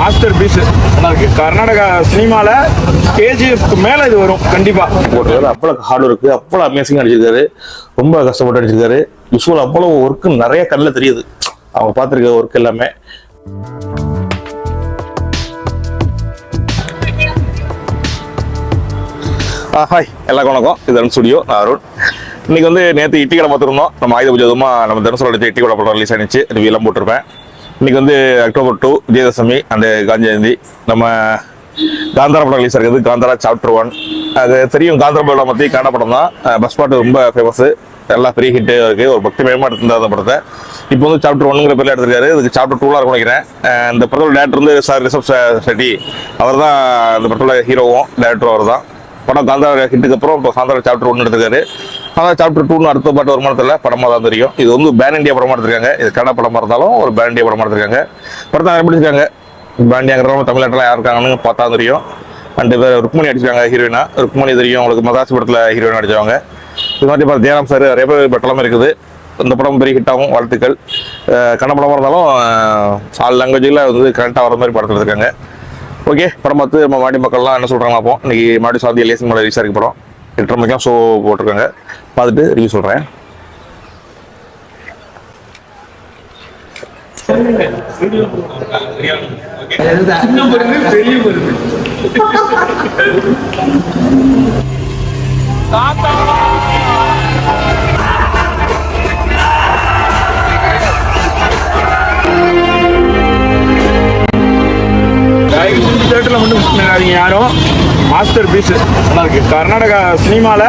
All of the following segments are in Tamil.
மாஸ்டர் பீஸ் இருக்கு. கர்நாடகா சினிமால கேஜிஎஃப்க்கு மேல இது வரும் கண்டிப்பா. போட்டிருக்காரு, அவ்வளவு ஹார்ட் ஒர்க்கு, அவ்வளவு அமேசிங்கா அடிச்சிருக்காரு, ரொம்ப கஷ்டப்பட்டு அடிச்சிருக்காரு. விஷுவல் அவ்வளவு ஒர்க்கு நிறைய கண்ணில் தெரியுது அவங்க பார்த்துருக்க ஒர்க் எல்லாமே. ஹாய், எல்லாருக்கும் வணக்கம். இது அருண் ஸ்டுடியோ, நான் அருண். இன்னைக்கு வந்து நேற்று இட்டி கடை பார்த்துருந்தோம். நம்ம ஆயுத பூஜை நம்ம தனுசோட இட்டி கடை படம் ரிலீஸ் ஆனிச்சு. ரிவியூலாம் போட்டிருப்பேன். இன்னைக்கு வந்து அக்டோபர் 2 விஜயதசமி, அந்த காந்தி ஜெயந்தி. நம்ம காந்தாரா படம் ரிலீஸ் ஆகுது. காந்தாரா சாப்டர் 1 அது தெரியும். காந்தாரா படம் பற்றி கன்னட படம் தான். பஸ் பாட்டு ரொம்ப ஃபேமஸ், எல்லாம் பெரிய ஹிட்டு இருக்கு. ஒரு பக்தி மயமா எடுத்திருந்தா அந்த படத்தை. இப்போ வந்து சாப்டர் 1ங்கிற பேர்ல எடுத்திருக்காரு. இதுக்கு சாப்டர் 2 இருக்கும் நினைக்கிறேன். இந்த படத்தோட டேரக்டர் வந்து சார் ரிஷப் ஷெட்டி, அவர் தான் இந்த படத்தோட ஹீரோவும் டேரக்டரும் அவர் தான். படம் காந்தாரா ஹிட்டுக்கு அப்புறம் இப்போ காந்தாரா சாப்டர் 1 எடுத்திருக்காரு. ஆனால் சாப்டர் 2 அடுத்த பாட்டு வருமானத்தில் படமாக தான் தெரியும். இது வந்து பேன் இண்டியா படமாக எடுத்திருக்காங்க. இது கன்னட படமாக இருந்தாலும் ஒரு பேன் இண்டியா படமாக எடுத்திருக்காங்க. படத்தை ஆரம்பிச்சிருக்காங்க. பேன் இண்டியாங்கிறவங்க தமிழ்நாட்டில் யார் இருக்காங்கன்னு பார்த்தா தெரியும். அண்டு பேர் ருக்மணி அடிச்சிருக்காங்க ஹீரோயினா. ருக்மணி தெரியும் உங்களுக்கு, மதாசி படத்தில் ஹீரோயின் அடிச்சவங்க. இது மாதிரி பார்த்து ஜெயராம் சார் நிறைய பேர் பட்டலாமே இருக்குது. இந்த படம் பெரிய ஹிட் ஆகும், வாழ்த்துக்கள். கன்னட படமாக இருந்தாலும் ஆல் லாங்குவேஜில் வந்து கரெக்டாக வர மாதிரி படத்தில் இருக்காங்க. ஓகே, படம் பார்த்து நம்ம மாடி மக்கள்லாம் என்ன சொல்கிறாங்க பார்ப்போம். இன்னைக்கு மாடி சாந்தி எல்ஏசி மேலே ரிலீஸ் ஆகிருக்கு படம். 8:30 மணிக்கெலாம் ஷோ போட்டிருக்காங்க. பார்த்துட்டு ரிவ்யூ சொல்கிறேன். தியேட்டர்ல மட்டும் மிஸ் பண்ணாதீங்க யாரும். மாஸ்டர் பீஸ் இருக்கு. கர்நாடகா சினிமால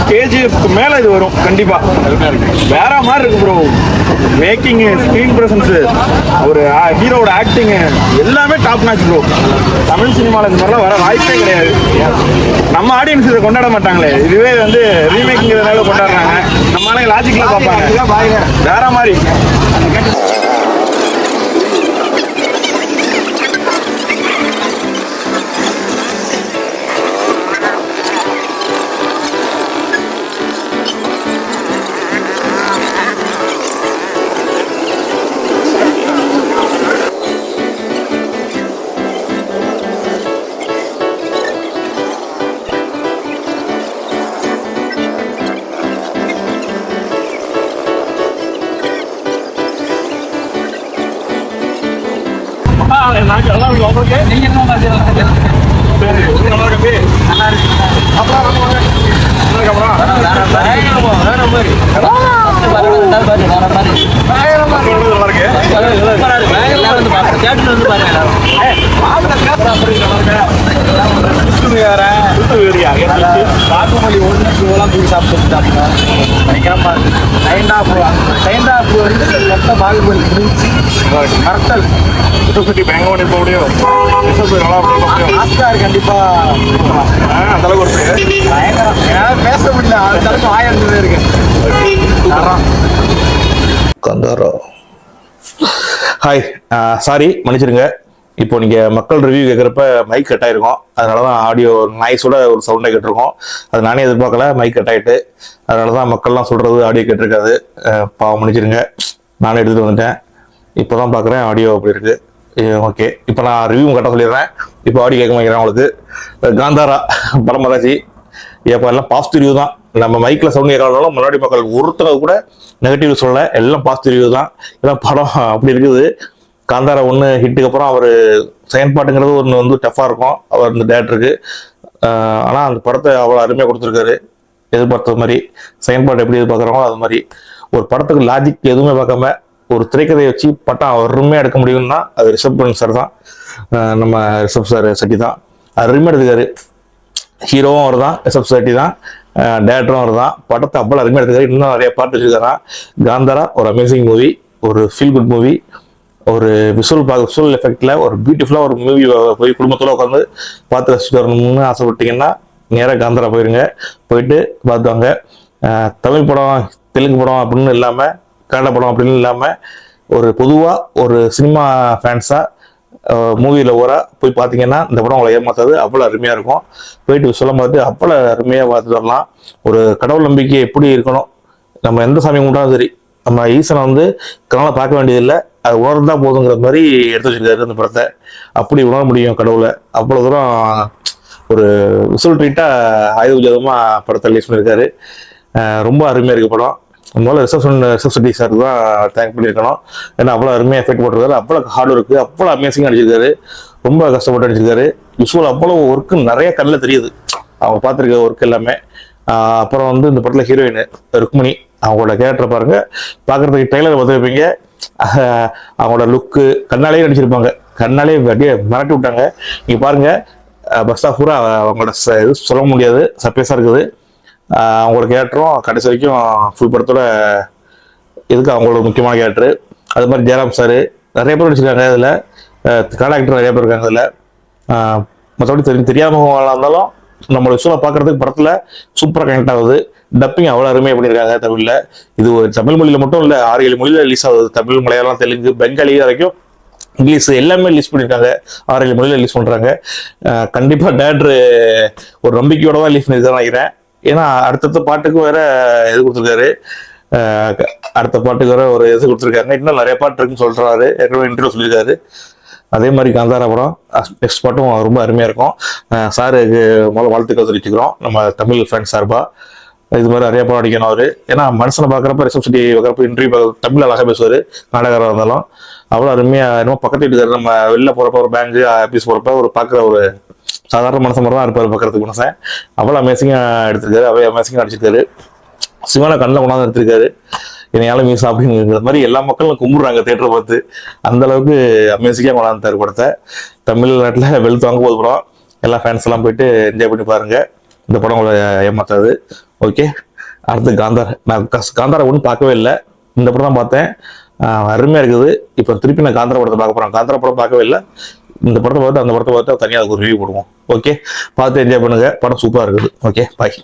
கேஜிஎஃப்க்கு மேல இது வரும் கண்டிப்பா. வேற மாதிரி இருக்கு ப்ரோ. மேக்கிங், ஸ்கிரீன் பிரசன்ஸ், ஒரு ஹீரோட ஆக்டிங் எல்லாமே டாப் நாச் ப்ரோ. தமிழ் சினிமால இந்த மாதிரிலாம் வர வாய்ப்பே கிடையாது. நம்ம ஆடியன்ஸ் இதை கொண்டாட மாட்டாங்களே. இதுவே வந்து ரீமேக்கிங்கிறதுனால கொண்டாடுறாங்க. நம்ம லாஜிக்ல பார்ப்பாங்க. வேற மாதிரி கண்டிப்பா அந்த அளவுக்கு பேச முடியல. அந்த அளவுக்கு ஆயிரம் இருக்கு. காந்தாரா. ஹாய், சாரி மன்னிச்சிருங்க. இப்போ நீங்கள் மக்கள் ரிவ்யூ கேட்குறப்ப மைக் கட் ஆகிருக்கும். அதனால தான் ஆடியோ நாய்ஸோட ஒரு சவுண்டை கேட்டிருக்கோம். அது நானே எதிர்பார்க்கல, மைக் கட் ஆகிட்டு. அதனால தான் மக்கள்லாம் சொல்கிறது ஆடியோ கேட்டிருக்காது. பாவம் மன்னிச்சிருங்க. நானே எடுத்துகிட்டு வந்துட்டேன். இப்போ தான் பார்க்குறேன் ஆடியோ அப்படி இருக்குது. ஓகே, இப்போ நான் ரிவ்யூ கரெக்டாக சொல்லிடுறேன். இப்போ ஆடியோ கேட்க வைக்கிறேன் உங்களுக்கு. காந்தாரா படம் பார்த்தாச்சு. இப்போ எல்லாம் பாசிட்டிவ் ரிவ்யூ தான். நம்ம மைக்கில் சவுண்ட் கேட்கறதுனால முன்னாடி மக்கள் ஒருத்தர கூட நெகட்டிவ் சொல்லலை. எல்லாம் பாசிட்டிவ் ரிவ்யூ தான். ஏன்னா படம் அப்படி இருக்குது. காந்தாரா 1 ஹிட்டுக்கு அப்புறம் அவர் செகண்ட் பார்ட்டுங்கிறது ஒன்று வந்து டஃப்பாக இருக்கும் அவர் இந்த டேரக்டருக்கு. ஆனால் அந்த படத்தை அவ்வளோ அருமையாக கொடுத்துருக்காரு. எதிர்பார்த்த மாதிரி செகண்ட் பார்ட் எப்படி எதிர்பார்க்குறாங்களோ அது மாதிரி ஒரு படத்துக்கு லாஜிக் எதுவுமே பார்க்காம ஒரு திரைக்கதையை வச்சு பட்டம் அருமையாக எடுக்க முடியும்னா அது ரிஷப் சார் தான். நம்ம ரிஷப் சார் செட்டி தான் அருமையாக எடுத்துக்காரு. ஹீரோவும் அவர் தான், ரிஷப் ஷெட்டி தான், டேரக்டரும் அவர் தான். படத்தை அவ்வளோ அருமையாக எடுத்துக்காரு. இன்னும் நிறைய பாட்டு வச்சுருக்காரா. காந்தாரா ஒரு அமேசிங் மூவி, ஒரு ஃபீல் குட் மூவி, ஒரு விஷுவல் எஃபெக்டில் ஒரு பியூட்டிஃபுல்லாக ஒரு மூவி போய் குடும்பத்தோடு உட்காந்து பார்த்து ரசிச்சுட்டு வரணும்னு ஆசைப்பட்டீங்கன்னா நேராக காந்தாரா போயிருங்க. போயிட்டு பார்த்துவாங்க. தமிழ் படம், தெலுங்கு படம் அப்படின்னு இல்லாமல், கன்னட படம் அப்படின்னு இல்லாமல், ஒரு பொதுவாக ஒரு சினிமா ஃபேன்ஸாக மூவியில் போய் பார்த்தீங்கன்னா இந்த படம் உங்களை ஏமாத்தாது. அவ்வளோ அருமையாக இருக்கும். போயிட்டு சொல்ல பார்த்து அவ்வளோ அருமையாக பார்த்துட்டு வரலாம். ஒரு கடவுள் நம்பிக்கை எப்படி இருக்கணும், நம்ம எந்த சாமி கும்பிட்டாலும் சரி, நம்ம ஈசனை வந்து கண்ணால் பார்க்க வேண்டியதில்லை, அது உணர்ந்தா போதுங்கிற மாதிரி எடுத்து வச்சிருக்காரு அந்த படத்தை. அப்படி உணர முடியும் கடவுளை. அவ்வளோ தூரம் ஒரு விசுவல் ட்ரீட்டாக ஆயுத ஜாதகமா படத்தை ரிலீஸ் பண்ணியிருக்காரு. ரொம்ப அருமையாக இருக்கு படம். முதல்ல ரிசப்ஷன் சாருக்கு தான் தேங்க் பண்ணியிருக்கணும். ஏன்னா அவ்வளோ அருமையாக எஃபெக்ட் போட்டிருக்காரு, அவ்வளோ ஹார்ட் ஒர்க்கு, அவ்வளோ அமேசிங்காக அடிச்சிருக்காரு, ரொம்ப கஷ்டப்பட்டு அடிச்சிருக்காரு. விஷுவல் அவ்வளோ ஒர்க்கு நிறைய கண்ணில் தெரியுது அவங்க பார்த்துருக்க ஒர்க் எல்லாமே. அப்புறம் வந்து இந்த படத்தில் ஹீரோயின் ருக்மிணி, அவங்களோட கேரக்டர் பாருங்க, பார்க்குறதுக்கு ட்ரெய்லர் பார்த்து வைப்பீங்க. அவங்களோட லுக்கு கண்ணாலேயே நடிச்சிருப்பாங்க, கண்ணாலே அப்படியே மிரட்டி விட்டாங்க. நீங்கள் பாருங்க, பஸ் ஸ்டாப் பூரா அவங்களோட இது சொல்ல முடியாது, சர்ப்ரைஸாக இருக்குது. அவங்களோட கேரக்டரும் கடைசி வரைக்கும் ஃபுல் படத்தோட இதுக்கு அவங்களோட முக்கியமான கேரக்டரு. அது மாதிரி ஜெயராம் சார் நிறைய பேர் நடிச்சிருக்காங்க இதில், கனடா ஆக்டர் நிறைய பேர் இருக்காங்க இதில். மற்றபடி தெரியாதவங்களாக இருந்தாலும் நம்மளோட விஷயம் பார்க்குறதுக்கு படத்தில் சூப்பராக கனெக்ட் ஆகுது. டப்பிங் அவ்வளோ அருமையாக பண்ணியிருக்காங்க தமிழில். இது ஒரு தமிழ் மொழியில் மட்டும் இல்லை, 6-7 மொழியில் ரிலீஸ் ஆகுது. தமிழ், மலையாளம், தெலுங்கு, பெங்காலி வரைக்கும், இங்கிலீஷ் எல்லாமே ரிலீஸ் பண்ணியிருக்காங்க. 6-7 மொழியில் ரிலீஸ் பண்ணுறாங்க. கண்டிப்பாக டேரக்டர் ஒரு நம்பிக்கையோட தான் ரிலீஸ் பண்ணியிருக்காரு நினைக்கிறேன். ஏன்னா அடுத்தடுத்த பாட்டுக்கு வேற இது கொடுத்துருக்காரு, அடுத்த பாட்டுக்கு வேற ஒரு இது கொடுத்துருக்காங்க. இன்னும் நிறைய பாட்டு இருக்குன்னு சொல்றாரு, ஏற்கனவே இன்டர்வியூ சொல்லியிருக்காரு. அதே மாதிரி காந்தாரா படம் நெக்ஸ்ட் பாட்டும் ரொம்ப அருமையாக இருக்கும். சாருக்கு முதல்ல வாழ்த்துக்கள் தெரிவிச்சுக்கிறோம் நம்ம தமிழ் ஃபேன்ஸ் சார்பா. இது மாதிரி நிறைய படம் அடிக்கணும் அவரு. ஏன்னா மனுஷனை பார்க்குறப்ப ரிசப்ஷன் வைக்கிறப்ப இன்டர்வியூ தமிழ் அழகாக பேசுவார், நாடகராக இருந்தாலும் அவ்வளோ அருமையாக. என்னமோ பக்கத்து வீட்டுக்காரு நம்ம வெளில போகிறப்ப ஒரு பேங்க் ஆஃபீஸ் போகிறப்ப ஒரு பார்க்குற ஒரு சாதாரண மனுஷன் மாதிரி தான் இருப்பார் பார்க்கறதுக்கு. மனுஷன் அவ்வளோ அமேசிங்காக எடுத்திருக்காரு, அவ்வளோ அமேசிங்காக அடிச்சிருக்காரு. சிவனை கண்ணில் கொண்டாந்து எடுத்திருக்காரு. என்னையால மீஸ் அப்படிங்கிற மாதிரி எல்லா மக்களும் கும்பிடுறாங்க தேட்டரை பார்த்து. அந்த அளவுக்கு அமேசிங்காக கொண்டாந்துட்டார் படத்தை. தமிழ்நாட்டில் வெளுத்து வாங்க போது படம். எல்லா ஃபேன்ஸ் எல்லாம் போயிட்டு என்ஜாய் பண்ணி பாருங்க. இந்த படம் உங்களை ஏமாத்தாது. ஓகே, அடுத்து காந்தார். நான் காந்தாரை ஒன்றும் பார்க்கவே இல்லை, இந்த படம் தான் பார்த்தேன். அருமையாக இருக்குது. இப்போ திருப்பி நான் காந்தார படத்தை பார்க்க போகிறேன். காந்தார படம் பார்க்கவே இல்லை, இந்த படத்தை பார்த்து அந்த படத்தை பார்த்து தனியாக அதுக்கு ஒரு ரிவ்யூ போடுவோம். ஓகே, பார்த்து என்ஜாய் பண்ணுங்க. படம் சூப்பராக இருக்குது. ஓகே, பாய்.